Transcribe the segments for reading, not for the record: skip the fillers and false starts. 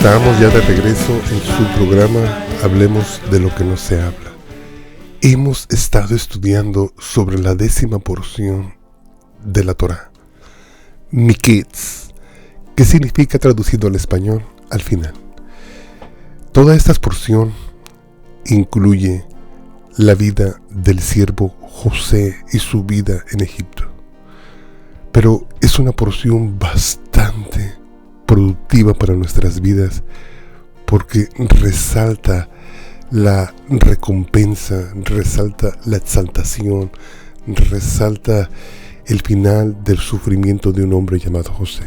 Estamos ya de regreso en su programa Hablemos de lo que no se habla. Hemos estado estudiando sobre la 10ª porción de la Torá, Miketz, que significa, traducido al español, al final. Toda esta porción incluye la vida del siervo José y su vida en Egipto. Pero es una porción bastante productiva para nuestras vidas porque resalta la recompensa, resalta la exaltación, resalta el final del sufrimiento de un hombre llamado José,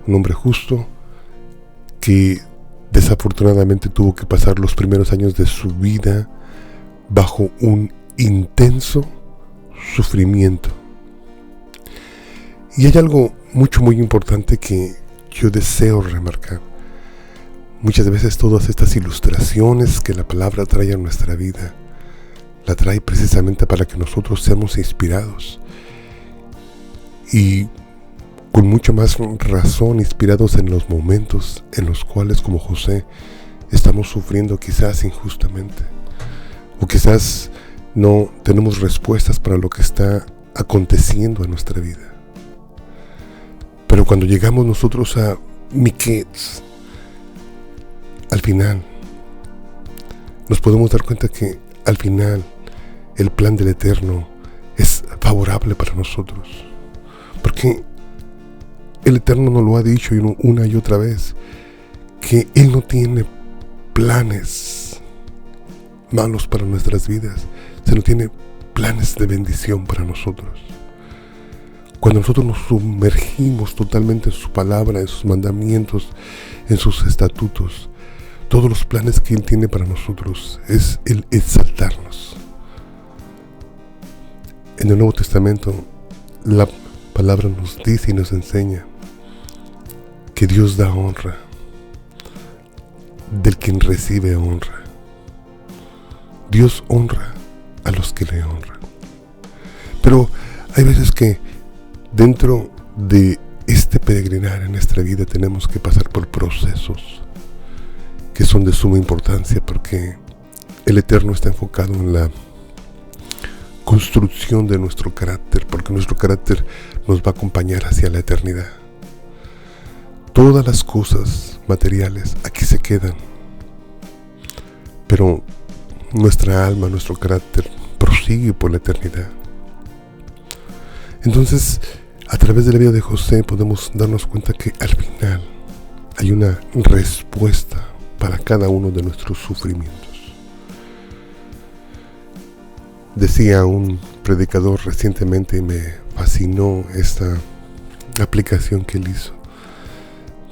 un hombre justo que desafortunadamente tuvo que pasar los primeros años de su vida bajo un intenso sufrimiento. Y hay algo muy importante que yo deseo remarcar. Muchas veces todas estas ilustraciones que la palabra trae a nuestra vida, la trae precisamente para que nosotros seamos inspirados. Y con mucha más razón inspirados en los momentos en los cuales, como José, estamos sufriendo quizás injustamente. O quizás no tenemos respuestas para lo que está aconteciendo en nuestra vida. Pero cuando llegamos nosotros a Miketz, al final, nos podemos dar cuenta que al final el plan del Eterno es favorable para nosotros. Porque el Eterno nos lo ha dicho una y otra vez, que Él no tiene planes malos para nuestras vidas, sino tiene planes de bendición para nosotros. Cuando nosotros nos sumergimos totalmente en su palabra, en sus mandamientos, en sus estatutos, todos los planes que Él tiene para nosotros es el exaltarnos. En el Nuevo Testamento, la palabra nos dice y nos enseña que Dios da honra del quien recibe honra. Dios honra a los que le honran. Pero hay veces que dentro de este peregrinar en nuestra vida tenemos que pasar por procesos que son de suma importancia, porque el Eterno está enfocado en la construcción de nuestro carácter, porque nuestro carácter nos va a acompañar hacia la eternidad. Todas las cosas materiales aquí se quedan, pero nuestra alma, nuestro carácter prosigue por la eternidad. Entonces, a través de la vida de José podemos darnos cuenta que al final hay una respuesta para cada uno de nuestros sufrimientos. Decía un predicador recientemente, y me fascinó esta aplicación que él hizo.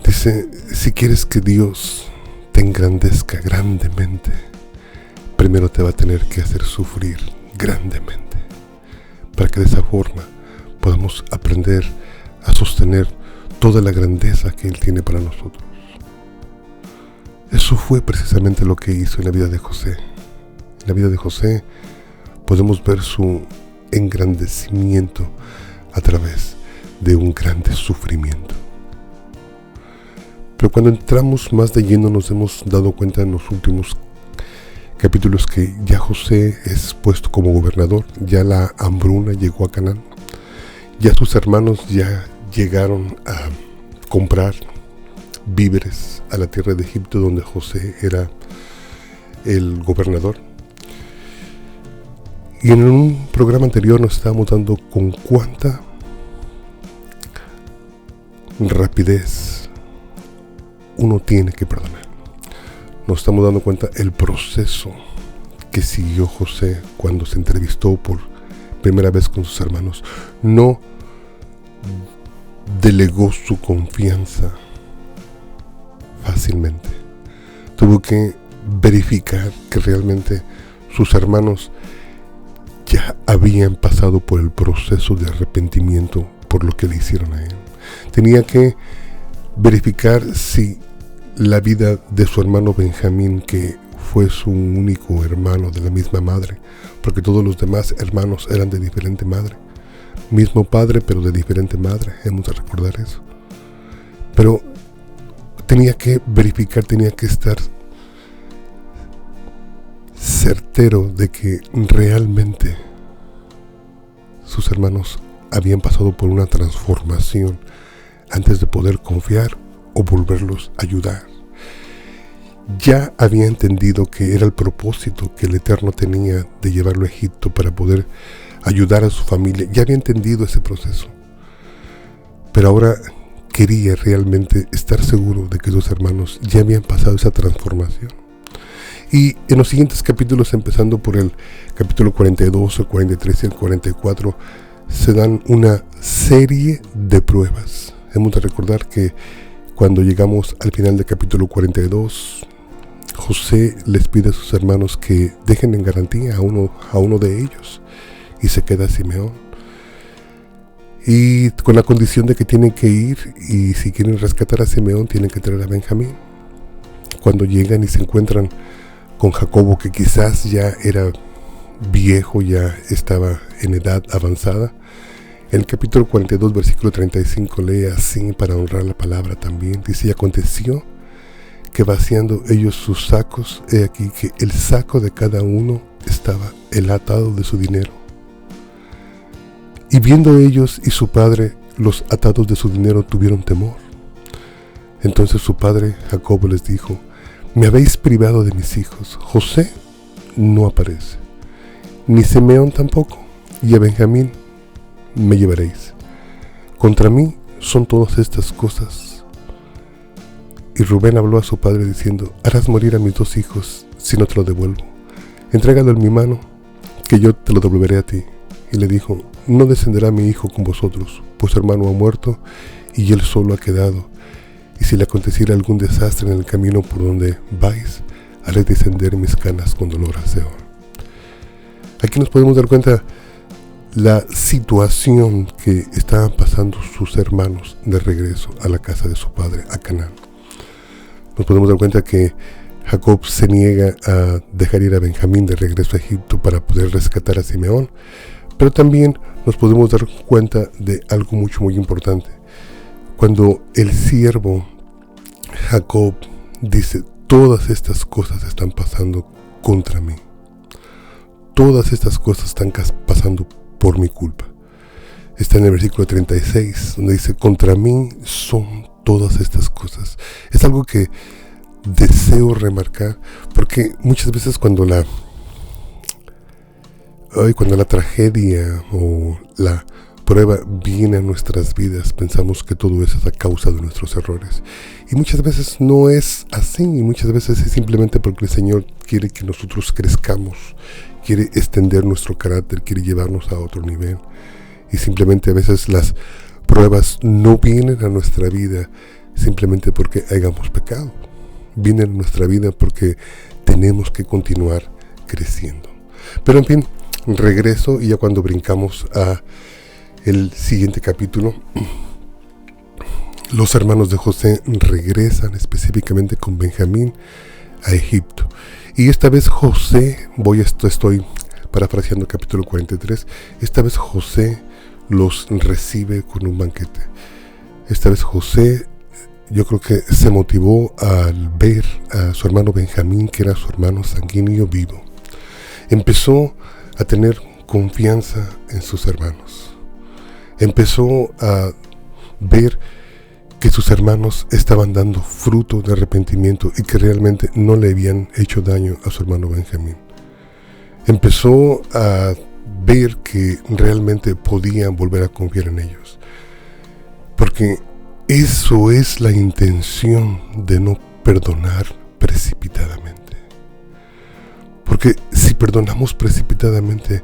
Dice: si quieres que Dios te engrandezca grandemente, primero te va a tener que hacer sufrir grandemente, para que de esa forma podamos aprender a sostener toda la grandeza que Él tiene para nosotros. Eso fue precisamente lo que hizo en la vida de José. En la vida de José podemos ver su engrandecimiento a través de un grande sufrimiento. Pero cuando entramos más de lleno nos hemos dado cuenta en los últimos capítulos que ya José es puesto como gobernador, ya la hambruna llegó a Canaán. Ya sus hermanos ya llegaron a comprar víveres a la tierra de Egipto, donde José era el gobernador. Y en un programa anterior nos estábamos dando con cuánta rapidez uno tiene que perdonar. Nos estamos dando cuenta el proceso que siguió José cuando se entrevistó por primera vez con sus hermanos. No delegó su confianza fácilmente. Tuvo que verificar que realmente sus hermanos ya habían pasado por el proceso de arrepentimiento por lo que le hicieron a él. Tenía que verificar si la vida de su hermano Benjamín, que fue su único hermano de la misma madre, porque todos los demás hermanos eran de diferente madre, mismo padre pero de diferente madre, hemos de recordar eso. Pero tenía que verificar, tenía que estar certero de que realmente sus hermanos habían pasado por una transformación antes de poder confiar o volverlos a ayudar. Ya había entendido que era el propósito que el Eterno tenía de llevarlo a Egipto para poder ayudar a su familia. Ya había entendido ese proceso. Pero ahora quería realmente estar seguro de que sus hermanos ya habían pasado esa transformación. Y en los siguientes capítulos, empezando por el capítulo 42, el 43 y el 44, se dan una serie de pruebas. Hemos de recordar que cuando llegamos al final del capítulo 42, José les pide a sus hermanos que dejen en garantía a uno de ellos, y se queda Simeón. Y con la condición de que tienen que ir, y si quieren rescatar a Simeón, tienen que traer a Benjamín. Cuando llegan y se encuentran con Jacobo, que quizás ya era viejo, ya estaba en edad avanzada, en el capítulo 42, versículo 35, lee así para honrar la palabra también. Dice: y aconteció que vaciando ellos sus sacos, he aquí que el saco de cada uno estaba el atado de su dinero. Y viendo ellos y su padre los atados de su dinero, tuvieron temor. Entonces su padre Jacobo les dijo: me habéis privado de mis hijos. José no aparece, ni Simeón tampoco, y a Benjamín me llevaréis. Contra mí son todas estas cosas. Y Rubén habló a su padre diciendo: harás morir a mis dos hijos si no te lo devuelvo. Entrégalo en mi mano, que yo te lo devolveré a ti. Y le dijo: no descenderá mi hijo con vosotros, pues su hermano ha muerto y él solo ha quedado. Y si le aconteciera algún desastre en el camino por donde vais, haré descender mis canas con dolor a Seol. Aquí nos podemos dar cuenta la situación que estaban pasando sus hermanos de regreso a la casa de su padre, a Canaán. Nos podemos dar cuenta que Jacob se niega a dejar ir a Benjamín de regreso a Egipto para poder rescatar a Simeón, pero también nos podemos dar cuenta de algo muy importante. Cuando el siervo Jacob dice: todas estas cosas están pasando contra mí, todas estas cosas están pasando por mi culpa. Está en el versículo 36, donde dice: contra mí son todas estas cosas. Es algo que deseo remarcar, porque muchas veces cuando la tragedia o la prueba viene a nuestras vidas, pensamos que todo eso es a causa de nuestros errores. Y muchas veces no es así, y muchas veces es simplemente porque el Señor quiere que nosotros crezcamos, quiere extender nuestro carácter, quiere llevarnos a otro nivel. Y simplemente a veces las pruebas no vienen a nuestra vida simplemente porque hayamos pecado. Vienen a nuestra vida porque tenemos que continuar creciendo. Pero en fin, regreso, y ya cuando brincamos a el siguiente capítulo, los hermanos de José regresan específicamente con Benjamín a Egipto. Y esta vez José, estoy parafraseando el capítulo 43, esta vez José los recibe con un banquete. Esta vez José, yo creo que se motivó al ver a su hermano Benjamín, que era su hermano sanguíneo, vivo. Empezó a tener confianza en sus hermanos. Empezó a ver que sus hermanos estaban dando fruto de arrepentimiento y que realmente no le habían hecho daño a su hermano Benjamín. Empezó a ver que realmente podían volver a confiar en ellos. Porque eso es la intención de no perdonar precipitadamente. Porque si perdonamos precipitadamente,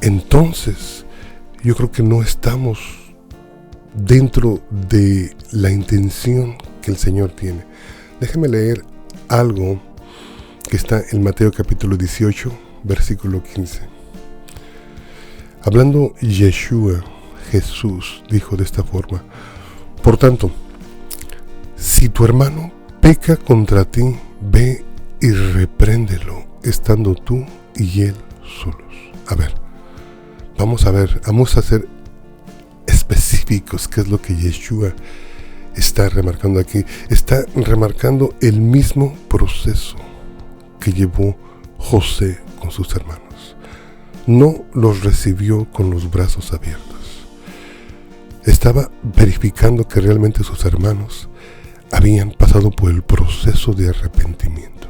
entonces yo creo que no estamos dentro de la intención que el Señor tiene. Déjame leer algo que está en Mateo capítulo 18, versículo 15. Hablando Yeshua, Jesús, dijo de esta forma: por tanto, si tu hermano peca contra ti, ve y repréndelo, estando tú y él solos. Vamos a ser específicos qué es lo que Yeshua está remarcando aquí? Está remarcando el mismo proceso que llevó José con sus hermanos. No los recibió con los brazos abiertos. Estaba verificando que realmente sus hermanos habían pasado por el proceso de arrepentimiento.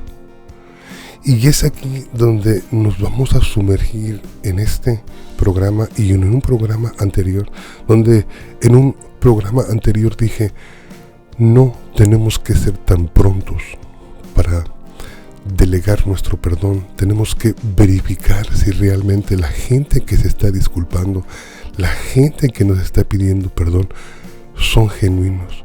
Y es aquí donde nos vamos a sumergir en este programa y en un programa anterior, donde en un programa anterior dije, no tenemos que ser tan prontos para delegar nuestro perdón. Tenemos que verificar si realmente la gente que se está disculpando, la gente que nos está pidiendo perdón, son genuinos.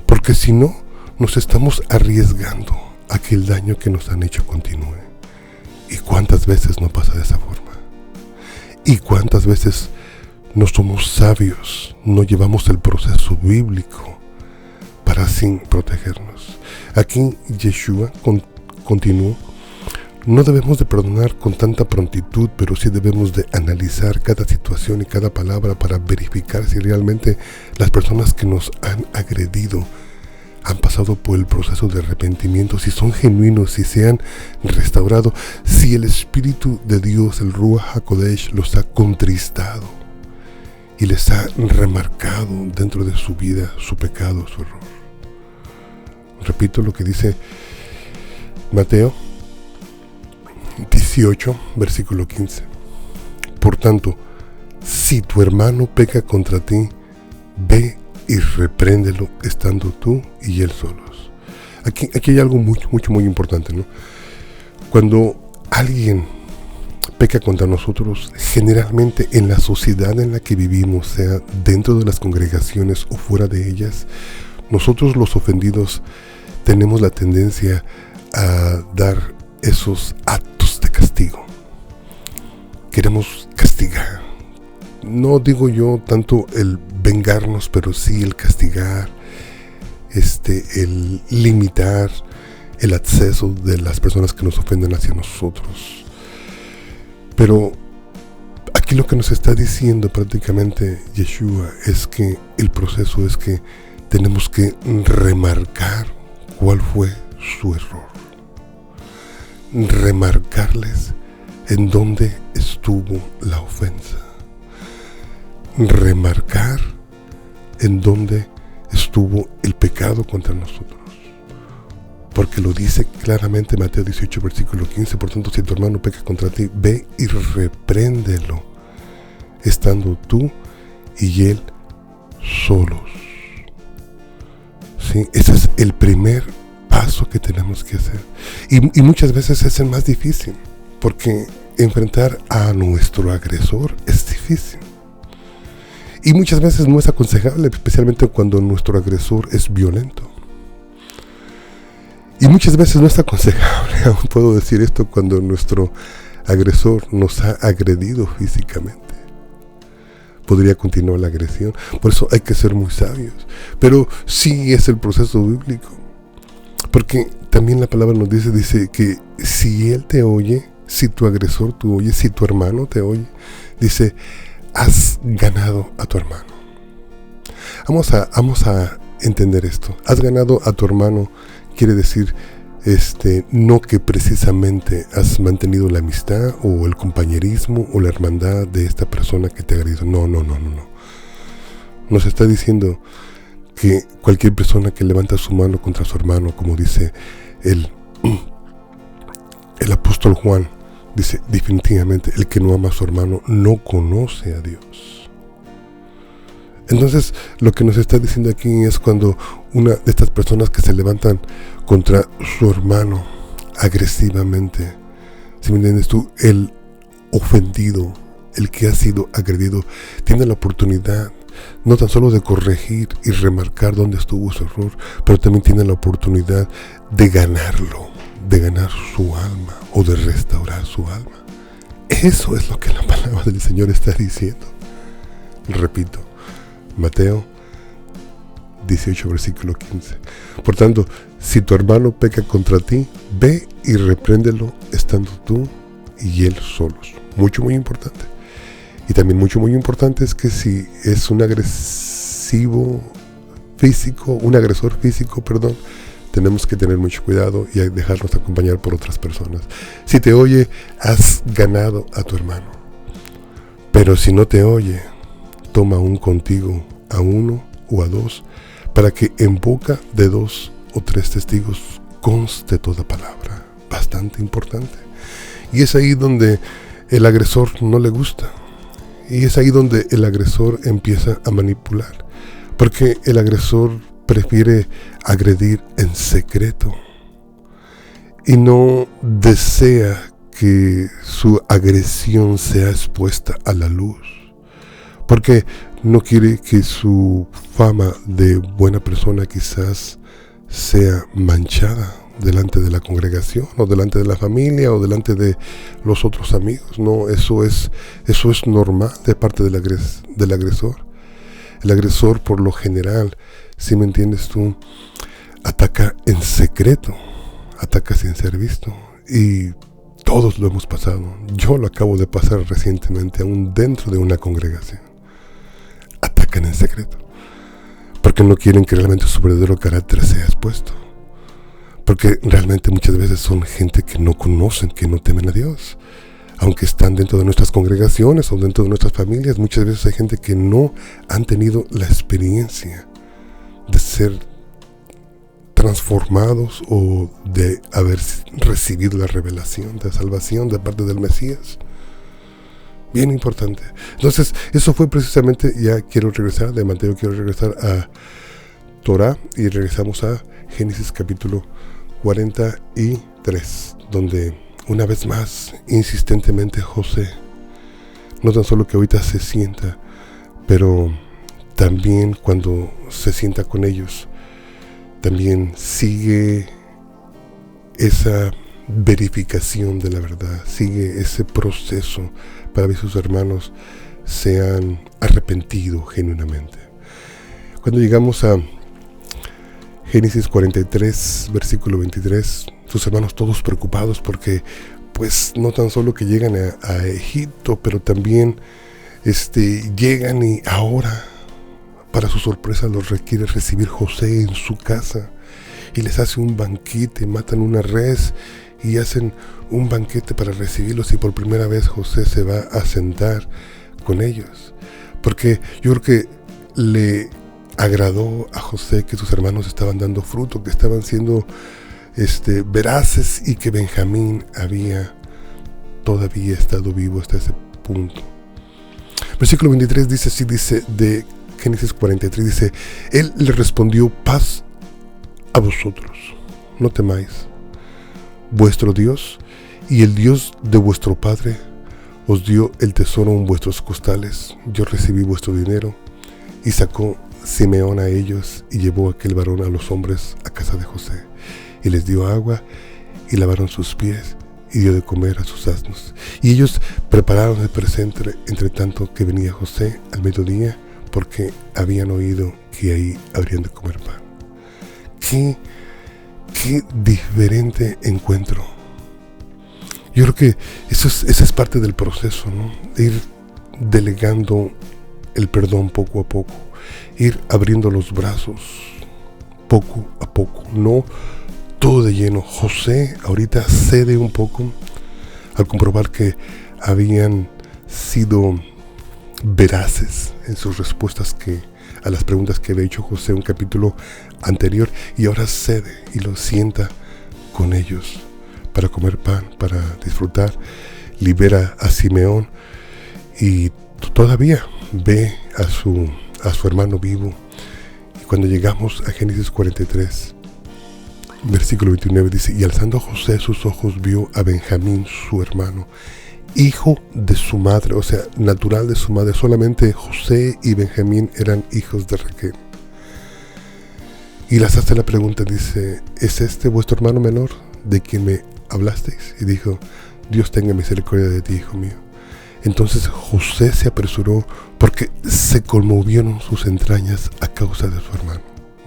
Porque si no, nos estamos arriesgando a que el daño que nos han hecho continúe. ¿Y cuántas veces no pasa de esa forma? ¿Y cuántas veces no somos sabios, no llevamos el proceso bíblico para así protegernos? Aquí Yeshua continuó. No debemos de perdonar con tanta prontitud, pero sí debemos de analizar cada situación y cada palabra para verificar si realmente las personas que nos han agredido han pasado por el proceso de arrepentimiento, si son genuinos, si se han restaurado, si el Espíritu de Dios, el Ruach HaKodesh, los ha contristado y les ha remarcado dentro de su vida su pecado, su error. Repito lo que dice Mateo 18, versículo 15. Por tanto, si tu hermano peca contra ti, ve y repréndelo estando tú y él solos. Aquí hay algo muy importante, ¿no? Cuando alguien peca contra nosotros, generalmente en la sociedad en la que vivimos, sea dentro de las congregaciones o fuera de ellas, nosotros los ofendidos tenemos la tendencia a dar esos actos de castigo. Queremos castigar. No digo yo tanto el vengarnos, pero sí el castigar, el limitar el acceso de las personas que nos ofenden hacia nosotros. Pero aquí lo que nos está diciendo prácticamente Yeshua es que el proceso es que tenemos que remarcar cuál fue su error. Remarcarles en dónde estuvo la ofensa. Remarcar en dónde estuvo el pecado contra nosotros. Porque lo dice claramente Mateo 18, versículo 15. Por tanto, si tu hermano peca contra ti, ve y repréndelo, estando tú y él solos. ¿Sí? Ese es el primer paso que tenemos que hacer. Y muchas veces es el más difícil, porque enfrentar a nuestro agresor es difícil. Y muchas veces no es aconsejable, especialmente cuando nuestro agresor es violento. Y muchas veces no es aconsejable, aún puedo decir esto, cuando nuestro agresor nos ha agredido físicamente. Podría continuar la agresión. Por eso hay que ser muy sabios. Pero sí es el proceso bíblico. Porque también la palabra nos dice que si él te oye, si tu agresor te oye, si tu hermano te oye, dice, has ganado a tu hermano. Vamos a entender esto. Has ganado a tu hermano quiere decir no que precisamente has mantenido la amistad o el compañerismo o la hermandad de esta persona que te ha agredido. No. Nos está diciendo que cualquier persona que levanta su mano contra su hermano, como dice el apóstol Juan, dice definitivamente el que no ama a su hermano no conoce a Dios. Entonces lo que nos está diciendo aquí es cuando una de estas personas que se levantan contra su hermano agresivamente, si me entiendes tú, el ofendido, el que ha sido agredido, tiene la oportunidad no tan solo de corregir y remarcar dónde estuvo su error, pero también tiene la oportunidad de ganarlo, de ganar su alma o de restaurar su alma. Eso es lo que la palabra del Señor está diciendo. Repito, Mateo 18, versículo 15. Por tanto, si tu hermano peca contra ti, ve y repréndelo estando tú y él solos. Muy importante. Y también muy importante es que si es un agresivo físico, un agresor físico, perdón, tenemos que tener mucho cuidado y dejarnos acompañar por otras personas. Si te oye, has ganado a tu hermano. Pero si no te oye, toma un contigo, a uno o a dos, para que en boca de 2 o 3 testigos conste toda palabra. Bastante importante. Y es ahí donde el agresor no le gusta. Y es ahí donde el agresor empieza a manipular. Porque el agresor prefiere agredir en secreto y no desea que su agresión sea expuesta a la luz, porque no quiere que su fama de buena persona quizás sea manchada delante de la congregación o delante de la familia o delante de los otros amigos. No, eso es normal de parte del agresor. El agresor, por lo general, si me entiendes tú, ataca en secreto, ataca sin ser visto. Y todos lo hemos pasado. Yo lo acabo de pasar recientemente, aún dentro de una congregación. Atacan en secreto, porque no quieren que realmente su verdadero carácter sea expuesto. Porque realmente muchas veces son gente que no conocen, que no temen a Dios. Aunque están dentro de nuestras congregaciones o dentro de nuestras familias, muchas veces hay gente que no han tenido la experiencia de ser transformados o de haber recibido la revelación de salvación de parte del Mesías. Bien importante. Entonces, eso fue precisamente, ya quiero regresar de Mateo, quiero regresar a Torah y regresamos a Génesis capítulo 43, donde una vez más, insistentemente José, no tan solo que ahorita se sienta, pero también cuando se sienta con ellos, también sigue esa verificación de la verdad, sigue ese proceso para que sus hermanos se han arrepentido genuinamente. Cuando llegamos a Génesis 43, versículo 23, sus hermanos todos preocupados porque pues no tan solo que llegan a Egipto, pero también llegan y ahora, para su sorpresa, los requiere recibir José en su casa y les hace un banquete, matan una res y hacen un banquete para recibirlos, y por primera vez José se va a sentar con ellos, porque yo creo que le agradó a José que sus hermanos estaban dando fruto, que estaban siendo veraces y que Benjamín había todavía estado vivo hasta ese punto. Versículo 23 dice así, dice de Génesis 43, dice: Él le respondió: paz a vosotros, no temáis. Vuestro Dios y el Dios de vuestro Padre os dio el tesoro en vuestros costales. Yo recibí vuestro dinero. Y sacó Simeón a ellos y llevó a aquel varón a los hombres a casa de José. Y les dio agua y lavaron sus pies y dio de comer a sus asnos. Y ellos prepararon el presente entre tanto que venía José al mediodía, porque habían oído que ahí habrían de comer pan. Qué diferente encuentro. Yo creo que esa es parte del proceso, ¿no? De ir delegando el perdón poco a poco, ir abriendo los brazos poco a poco, no todo de lleno. José ahorita cede un poco al comprobar que habían sido veraces en sus respuestas a las preguntas que había hecho José en un capítulo anterior, y ahora cede y lo sienta con ellos para comer pan, para disfrutar. Libera a Simeón y todavía ve a su hermano vivo. Y cuando llegamos a Génesis 43, versículo 29, dice: y alzando José sus ojos vio a Benjamín su hermano, hijo de su madre, o sea, natural de su madre. Solamente José y Benjamín eran hijos de Raquel. Y les hace la pregunta, dice: ¿es este vuestro hermano menor de quien me hablasteis? Y dijo: Dios tenga misericordia de ti, hijo mío. Entonces José se apresuró porque se conmovieron sus entrañas a causa de su hermano.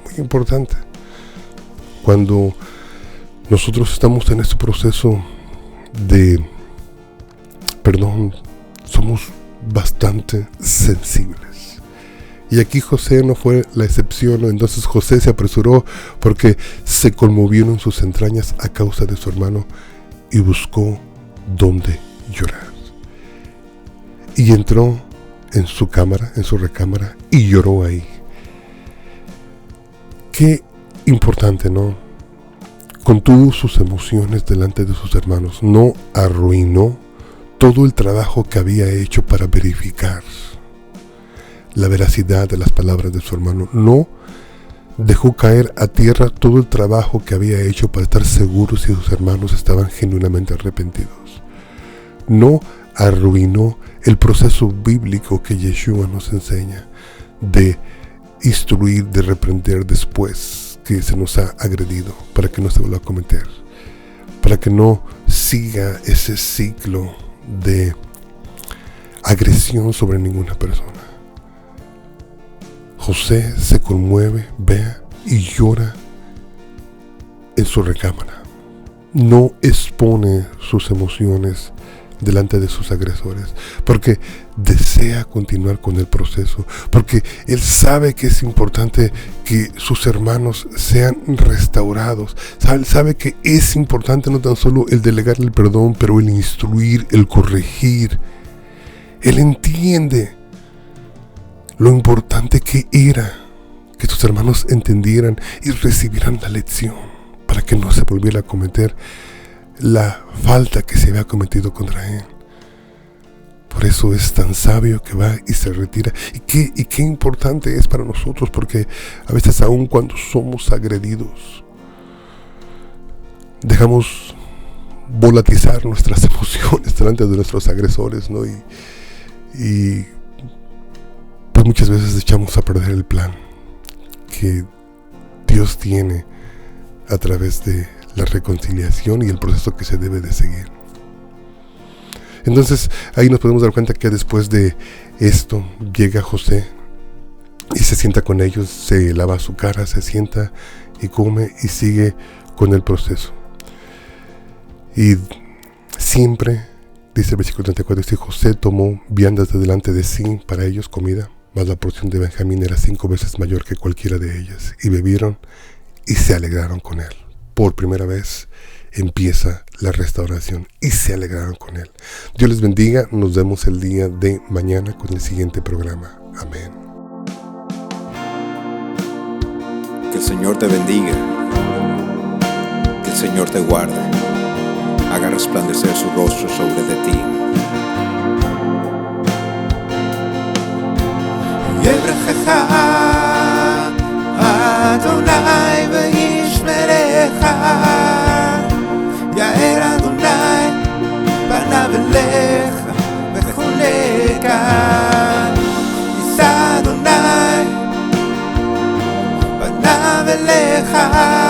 Muy importante. Cuando nosotros estamos en este proceso de perdón, somos bastante sensibles. Y aquí José no fue la excepción, ¿no? Entonces José se apresuró porque se conmovieron sus entrañas a causa de su hermano y buscó dónde llorar. Y entró en su cámara, en su recámara, y lloró ahí. Qué importante, ¿no? Contuvo sus emociones delante de sus hermanos. No arruinó todo el trabajo que había hecho para verificar la veracidad de las palabras de su hermano. No dejó caer a tierra todo el trabajo que había hecho para estar seguro si sus hermanos estaban genuinamente arrepentidos. No arruinó el proceso bíblico que Yeshua nos enseña de instruir, de reprender después que se nos ha agredido, para que no se vuelva a cometer, para que no siga ese ciclo de agresión sobre ninguna persona. José se conmueve, vea y llora en su recámara. No expone sus emociones delante de sus agresores, porque desea continuar con el proceso, porque él sabe que es importante que sus hermanos sean restaurados, sabe que es importante no tan solo el delegar el perdón, pero el instruir, el corregir. Él entiende lo importante que era que sus hermanos entendieran y recibieran la lección para que no se volviera a cometer la falta que se había cometido contra él. Por eso es tan sabio que va y se retira. Y qué importante es para nosotros, porque a veces aun cuando somos agredidos, dejamos volatilizar nuestras emociones delante de nuestros agresores, ¿no? Y pues muchas veces echamos a perder el plan que Dios tiene a través de la reconciliación y el proceso que se debe de seguir. Entonces ahí nos podemos dar cuenta que después de esto llega José y se sienta con ellos, se lava su cara, se sienta y come y sigue con el proceso. Y siempre, dice el versículo 34, dice: José tomó viandas de delante de sí para ellos, comida, mas la porción de Benjamín era 5 veces mayor que cualquiera de ellas, y bebieron y se alegraron con él. Por primera vez empieza la restauración y se alegraron con él. Dios les bendiga. Nos vemos el día de mañana con el siguiente programa. Amén. Que el Señor te bendiga, que el Señor te guarde, haga resplandecer su rostro sobre de ti. Adonai v'yishmerecha, Ya'er Adonai panav elecha v'choneka, Yisa Adonai panav elecha